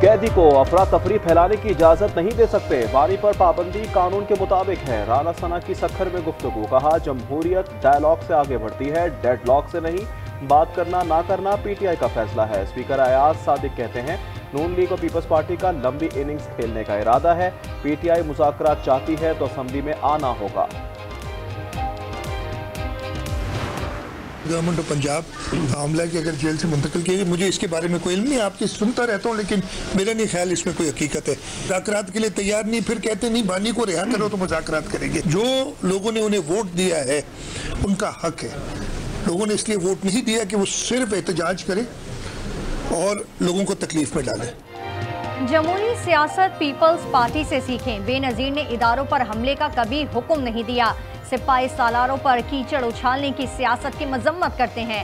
कैदी को अफरा तफरी फैलाने की इजाजत नहीं दे सकते, वाणी पर पाबंदी कानून के मुताबिक है। राना सना की सखर में गुफ्तगू, कहा जमहूरियत डायलॉग से आगे बढ़ती है, डेडलॉक से नहीं। बात करना ना करना पीटीआई का फैसला है। स्पीकर अयाज सादिक कहते हैं नून लीग और पीपल्स पार्टी का लंबी इनिंग्स खेलने का इरादा है। पीटीआई मुज़ाकरात चाहती है तो असेंबली में आना होगा। गवर्नमेंट ऑफ पंजाब आमला की अगर जेल से मुंतकिल किए, मुझे इसके बारे में कोई इल्म नहीं, आपकी सुनता रहता हूँ, लेकिन मेरा नहीं ख्याल इसमें कोई हकीकत है। मुज़ाकरात के लिए तैयार नहीं, फिर कहते नहीं बानी को रिहा करो तो मुज़ाकरात करेंगे। जो लोगों ने उन्हें वोट दिया है उनका हक है। लोगों ने इसलिए वोट नहीं दिया कि वो सिर्फ एहतजाज करें और लोगों को तकलीफ में डालें। जमहूरी सियासत पीपल्स पार्टी से सीखें। बेनज़ीर ने इदारों पर हमले का कभी हुक्म नहीं दिया। सिपाही सालारों पर कीचड़ उछालने की सियासत की मजम्मत करते हैं।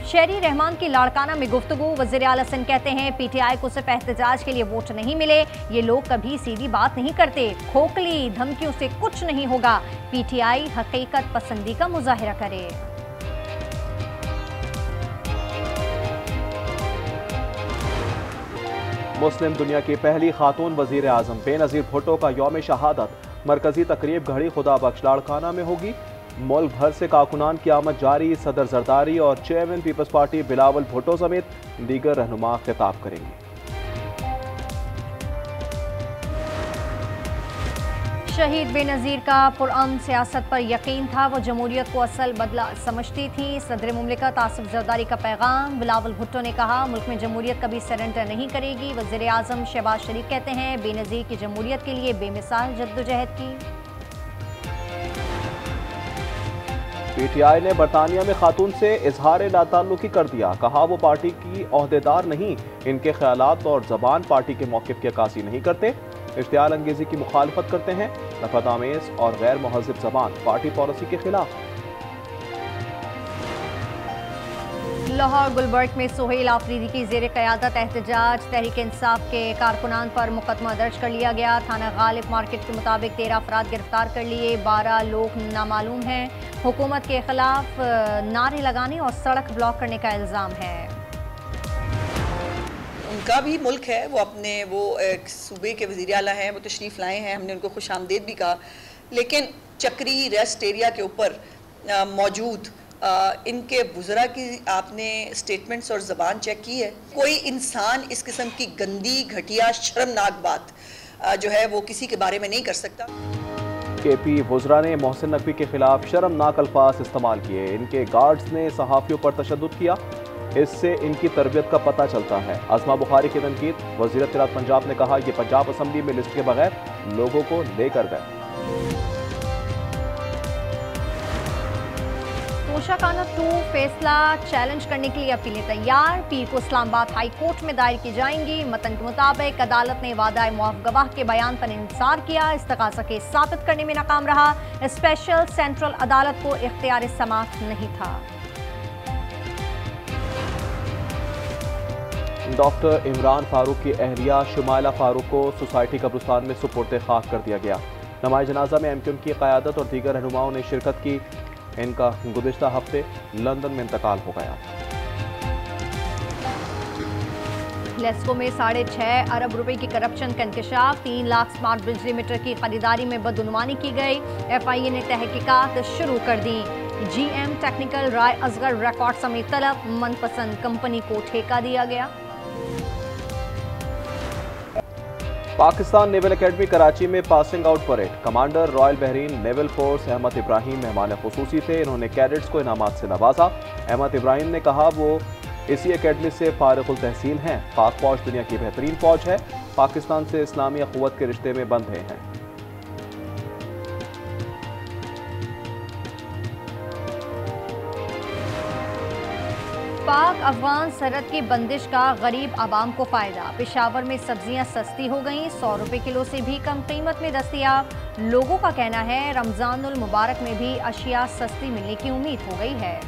शहरी रहमान की लाड़काना में गुफ्तगू, वज़ीर आला सिंध कहते हैं पीटीआई को सिर्फ एहतजाज के लिए वोट नहीं मिले, ये लोग कभी सीधी बात नहीं करते, खोखली धमकियों से कुछ नहीं होगा। पीटीआई हकीकत पसंदी का मुजाहिरा करे। मुस्लिम दुनिया की पहली खातून वजीर आजम बेनज़ीर भुट्टो का यौम शहादत मरकजी तकरीब घड़ी खुदा बख्श लाड़काना में होगी। मुल्क भर से कारकुनान की आमद जारी। सदर जरदारी और chairman Peoples Party Bilawal Bhutto समेत दीगर रहनुमा खिताब करेंगे। शहीद बेनज़ीर का पुरअमन सियासत पर यकीन था, वो जमहूरियत को असल बदला समझती थी। सदर मुमलिकत आसिफ जरदारी का पैगाम। बिलावल भुट्टो ने कहा मुल्क में जमहूरियत कभी सरेंडर नहीं करेगी। वज़ीर आज़म शहबाज शरीफ कहते हैं बेनज़ीर की जमहूरियत के लिए बेमिसाल जद्दोजहद की। पीटीआई ने बरतानिया में खातून से इजहार लाताल्लुकी कर दिया, कहा वो पार्टी की ओहदेदार नहीं, इनके ख्यालात और जबान पार्टी के मौक़िफ़ की अक्कासी नहीं करते, इश्तियाल अंगेजी की मुखालफत करते हैं, नफरत आमेज और गैर महज़िब जबान पार्टी पॉलिसी के खिलाफ। लाहौर गुलबर्ग में सोहेल आफरीदी की ज़ेर क़यादत एहतजाज। तहरीक इंसाफ के कारकुनान पर मुकदमा दर्ज कर लिया गया। थाना गालिब मार्केट के मुताबिक 13 अफराद गिरफ्तार कर लिए, 12 लोग नामालूम हैं। हुकूमत के खिलाफ नारे लगाने और सड़क ब्लॉक करने का इल्ज़ाम है। उनका भी मुल्क है, वो अपने एक सूबे के वज़ीर आला हैं, वो तशरीफ़ लाए हैं, हमने उनको खुश आमदीद भी कहा, लेकिन चक्री रेस्ट एरिया के ऊपर मौजूद इनके वुज़रा की आपने स्टेटमेंट्स और ज़बान चेक की है? कोई इंसान इस किस्म की गंदी घटिया शर्मनाक बात जो है वो किसी के बारे में नहीं कर सकता। केपी वुज़रा ने मोहसिन नकवी के खिलाफ शर्मनाक अल्फाज इस्तेमाल किए। इनके गार्ड्स ने सहाफ़ियों पर तशद्दुद किया, इससे इनकी तरबियत का पता चलता है। अज़मा बुखारी की तनकीद। वज़ीर इत्तलात पंजाब ने कहा कि पंजाब असम्बली में लिस्ट के बगैर लोगों को लेकर गए। तोशाखाना 2 फैसला चैलेंज करने के लिए अपीलें तैयार। पीर को इस्लामाबाद हाई कोर्ट में दायर की जाएंगी। मतन के मुताबिक अदालत ने वादा मुआफ़ गवाह के बयान पर इंसार किया, इस्तग़ासा केस साबित करने में नाकाम रहा। स्पेशल सेंट्रल अदालत को इख्तियार समाअत नहीं था। डॉक्टर इमरान फारूक की अहलिया शुमाइला फारूक को सोसाइटी कब्रिस्तान में सुपुर्द खाक कर दिया गया। नमाज़ जनाजा में एमक्यूएम की क़यादत और दीगर रहनुमाओं ने शिरकत की। इनका गुज़िश्ता हफ्ते लंदन में इंतकाल हो गया। लेस्को में 6.5 अरब रुपए की करप्शन का इंकशाफ। 3 लाख स्मार्ट बिजली मीटर की खरीदारी में बदगुमानी की गई। FIA ने तहकीकात शुरू कर दी। GM टेक्निकल राय असगर रिकॉर्ड समेत तलब, मनपसंद कंपनी को ठेका दिया गया। पाकिस्तान नेवल एकेडमी कराची में passing out parade. Commander Royal Bahrain Naval Force Ahmed Ibrahim मेहमान खुसूसी थे। इन्होंने कैडेट्स को इनामात से नवाजा। अहमद इब्राहिम ने कहा वो इसी एकेडमी से फारिगुल तहसील हैं। पाक फौज दुनिया की बेहतरीन फौज है, पाकिस्तान से इस्लामी अखुवत के रिश्ते में बंधे हैं। पाक अफगान सरहद की बंदिश का गरीब आवाम को फ़ायदा। पेशावर में सब्जियां सस्ती हो गईं, 100 रुपये किलो से भी कम कीमत में दस्तयाब। लोगों का कहना है रमज़ानुल मुबारक में भी अशिया सस्ती मिलने की उम्मीद हो गई है।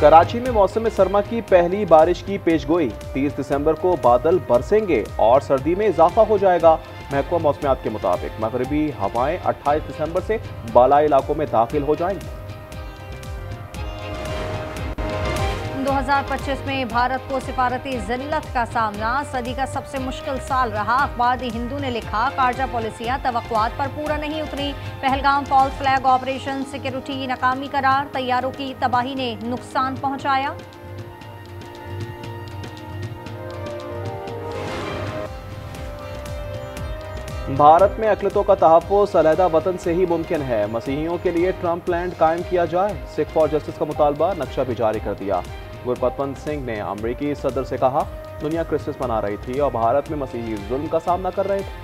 कराची में मौसम सरमा की पहली बारिश की पेशगोई। 30 दिसंबर को बादल बरसेंगे और सर्दी में इजाफा हो जाएगा। महकमा मौसमियात के मुताबिक मगरबी हवाएं 28 दिसंबर से बालाई इलाकों में दाखिल हो जाएंगी। 2025 में भारत को सिफारती जिल्लत का सामना, सदी का सबसे मुश्किल साल रहा। अखबार द हिंदू ने लिखा, कारजा पॉलिसियां तवक्कुआत पर पूरा नहीं उतरी। Pahalgam false flag operation security नाकामी करार, तैयारों की तबाही ने नुकसान पहुंचाया। भारत में अक़लियतों का तहफ़्फ़ुज़ अलहदा वतन से ही मुमकिन है। मसीहियों के लिए ट्रंप लैंड कायम किया जाए। सिख फॉर जस्टिस का मुतालबा, नक्शा भी जारी कर दिया। गुरपतवंत सिंह ने अमरीकी सदर से कहा, दुनिया क्रिसमस मना रही थी और भारत में मसीही जुल्म का सामना कर रहे थे।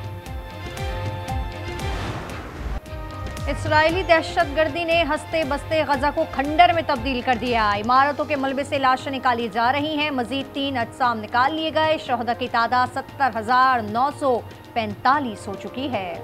इस्राएली दहशतगर्दी ने हंसते बसते गजा को खंडर में तब्दील कर दिया। इमारतों के मलबे से लाशें निकाली जा रही हैं। मजीद 3 अजसाम निकाल लिए गए। शहदा की तादाद 70,945 हो चुकी है।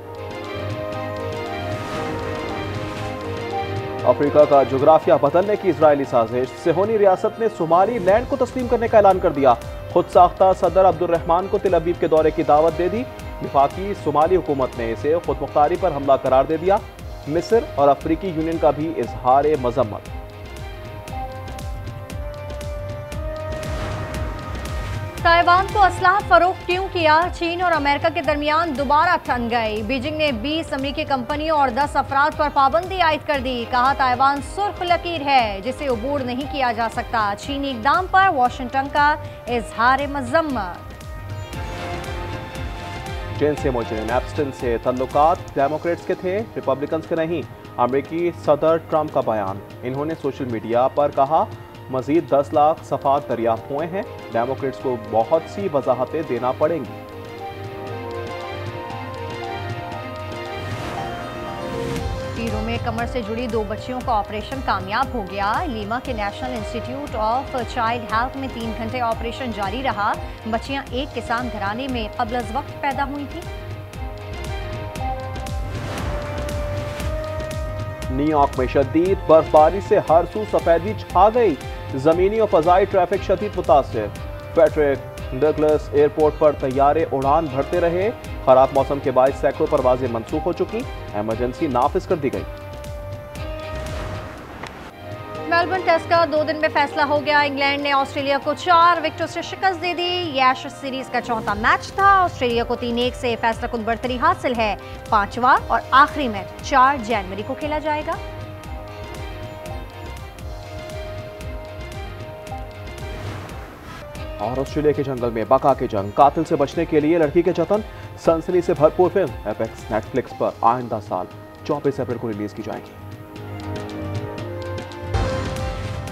अफ्रीका का जोग्राफिया बदलने की इजरायली साजिश, सिहोनी रियासत ने सोमाली लैंड को तस्लीम करने का ऐलान कर दिया। खुद साख्ता सदर अब्दुर्रहमान को तिल अवीव के दौरे की दावत दे दी। विफाकी सोमाली हुकूमत ने इसे खुद मुख्तारी पर हमला करार दे दिया। मिस्र और अफ्रीकी यूनियन का भी इजहार मजम्मत। ताइवान को असलाह फरोख्त क्यों किया? चीन और अमेरिका के दरमियान दोबारा ठन गई। बीजिंग ने 20 अमेरिकी कंपनियों और 10 अफराद पर पाबंदी आयद कर दी। कहा, ताइवान सुर्ख लकीर है जिसे अबूर नहीं किया जा सकता। चीनी इकदाम पर वाशिंगटन का इजहार मजम्मत। जेन से मुजरिम एप्स्टिन से तल्लुकात डेमोक्रेट्स के थे, रिपब्लिकन्स के नहीं। अमेरिकी सदर ट्रंप का बयान। इन्होंने सोशल मीडिया पर कहा, मजीद 10 लाख सफात दरियाफ्त हुए हैं। डेमोक्रेट्स को बहुत सी वजाहतें देना पड़ेंगी। पीरू में कमर से जुड़ी 2 बच्चियों का ऑपरेशन कामयाब हो गया। लीमा के national institute of child health में 3 घंटे ऑपरेशन जारी रहा। बच्चियां एक किसान घराने में कब्ल अज़ वक्त पैदा हुई थी। न्यूयॉर्क में शदीद बर्फबारी से हर सू सफेदी छा गई। जमीनी और फजाई ट्रैफिक शदीद मुतासिर। फ्रेडरिक डगलस एयरपोर्ट पर तैयारे उड़ान भरते रहे। खराब मौसम के बाद सैकड़ों परवाजें मंसूख हो चुकी। इमरजेंसी नाफिज कर दी गई। मेलबर्न टेस्ट का 2 दिन में फैसला हो गया। इंग्लैंड ने ऑस्ट्रेलिया को 4 विकेटों से शिकस्त दे दी। यह एशेज सीरीज का 4था मैच था। ऑस्ट्रेलिया को 3-1 से फैसलाकुन बढ़तरी हासिल है। 5वां और आखिरी मैच 4 जनवरी को खेला जाएगा। और ऑस्ट्रेलिया के जंगल में बका की जंग, कातिल से बचने के लिए लड़की के जतन। सनसनी से भरपूर फिल्म एपेक्स नेटफ्लिक्स पर आइंदा साल 24 अप्रैल को रिलीज की जाएगी।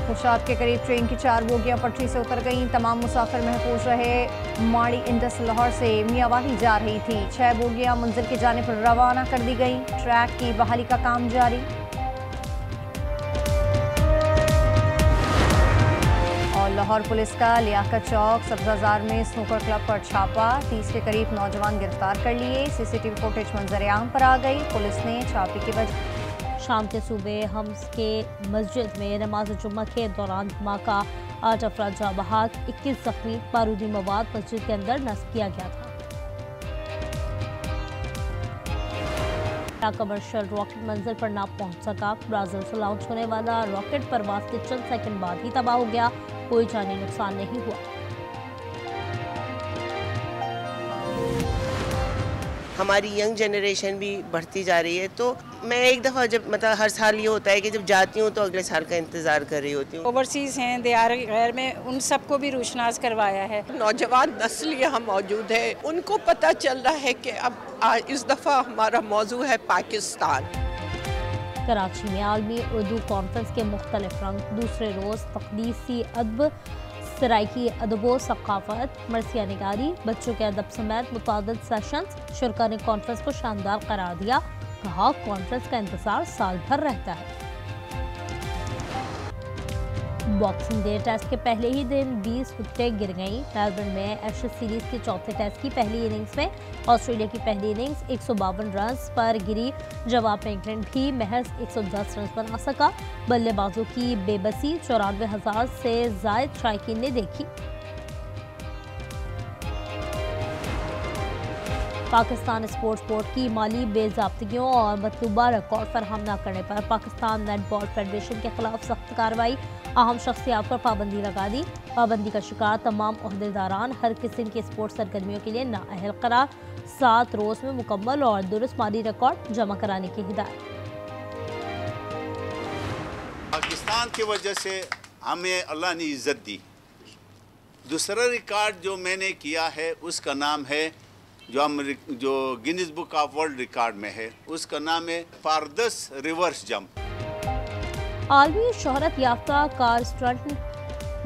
खुशाब के करीब ट्रेन की 4 बोगियां पटरी से उतर गईं। तमाम मुसाफिर महफूज रहे। माड़ी इंडस लाहौर से मियावाली जा रही थी। 6 बोगियां मंजिल की जानिब रवाना कर दी गईं। ट्रैक की बहाली का काम जारी। और लाहौर पुलिस का लियाकत चौक सब्जाजार में स्नूकर क्लब पर छापा। 30 के करीब नौजवान गिरफ्तार कर लिए। सीसीटीवी फुटेज मंजर-ए-आम पर आ गई। पुलिस ने छापे की वजह। शाम के सूबे हम्स के मस्जिद में नमाज जुम्मा के दौरान धमाका, 8 अफराद जाँ बहक, 21 जख्मी। बारूदी मवाद मस्जिद के अंदर नस्ब किया गया था। कमर्शियल रॉकेट मंजिल पर ना पहुंच सका। ब्राजील से लॉन्च होने वाला रॉकेट परवाज के चंद सेकंड बाद ही तबाह हो गया। कोई जानी नुकसान नहीं हुआ। हमारी यंग जनरेशन भी बढ़ती जा रही है, तो मैं एक दफ़ा जब मतलब हर साल ये होता है कि जब जाती हूँ तो अगले साल का इंतज़ार कर रही होती हूँ। ओवरसीज़ हैं, दियार गैर में, उन सबको भी रोशनास करवाया है। नौजवान नस्ल यहाँ मौजूद है, उनको पता चल रहा है कि अब इस दफ़ा हमारा मौजू है पाकिस्तान। कराची में आलमी उर्दू कॉन्फ्रेंस के मुख्तलिफ रंग। दूसरे रोज़ तकदीसी अदब, सराइकी अदबो सकाफत, मरसिया निगारी, बच्चों के अदब समेत मुतादिद सेशंस। शुरका ने कॉन्फ्रेंस को शानदार करार दिया। कहा, कॉन्फ्रेंस का इंतजार साल भर रहता है। बॉक्सिंग डे टेस्ट के पहले ही दिन 20 विकेटें गिर गईं। मेलबर्न में एशेज सीरीज के 4थे टेस्ट की पहली इनिंग्स में ऑस्ट्रेलिया की पहली इनिंग्स 152 रन पर गिरी। जवाब में इंग्लैंड भी महज 110 रन बना सका। बल्लेबाजों की बेबसी 94,000 से जायद शायकीन ने देखी। पाकिस्तान स्पोर्ट्स बोर्ड की माली बेज़ाब्तियों और मतलूबा रिकॉर्ड फराहम न करने पर पाकिस्तान नेटबॉल फेडरेशन के खिलाफ सख्त कार्रवाई, अहम शख्सियात पर पाबंदी लगा दी। पाबंदी का शिकार तमाम ओहदेदारान हर किस्म की स्पोर्ट्स सरगर्मियों के लिए नाअहल करार, 7 रोज में मुकम्मल और दुरुस्त माली रिकॉर्ड जमा कराने की हिदायत। पाकिस्तान की वजह से हमें अल्लाह ने इज़्ज़त दी। दूसरा रिकॉर्ड जो मैंने किया है उसका नाम है जो Guinness book of world record में है, उसका नाम है फारदस रिवर्स जंप। आलमी शोहरत याफ्ता कार स्टंट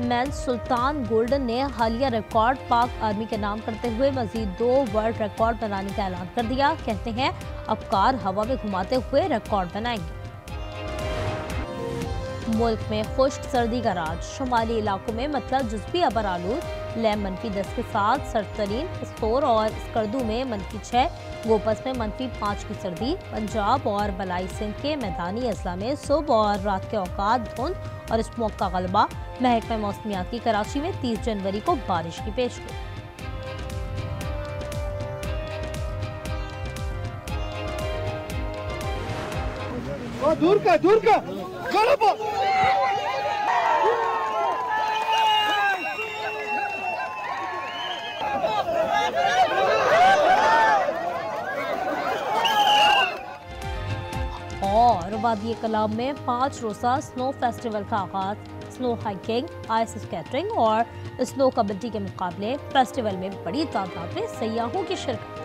मैन सुल्तान गोल्डन ने हालिया रिकॉर्ड पाक आर्मी के नाम करते हुए मजीद 2 वर्ल्ड रिकॉर्ड बनाने का ऐलान कर दिया। कहते हैं अब कार हवा में घुमाते हुए रिकॉर्ड बनाएंगे। मुल्क में खुश्क सर्दी का राज, शुमाली इलाकों में मतलब जुज़वी अबर आलूद, लैम -10 के साथ सर्दतरीन, स्तोर और स्कर्दू में -6, गोपस में -5 की सर्दी। पंजाब और बलाई सिंध के मैदानी अजला में सुबह और रात के औकात धुंध और स्मोक का गलबा। महकमा मौसमियात की कराची में 30 जनवरी को बारिश की पेशगोई। दूर का और वादी कलाम में 5 रोज़ा स्नो फेस्टिवल का आगाज, स्नो हाइकिंग, आइस स्केटिंग और स्नो कबड्डी के मुकाबले। फेस्टिवल में बड़ी तादाद में सयाहों की शिरकत।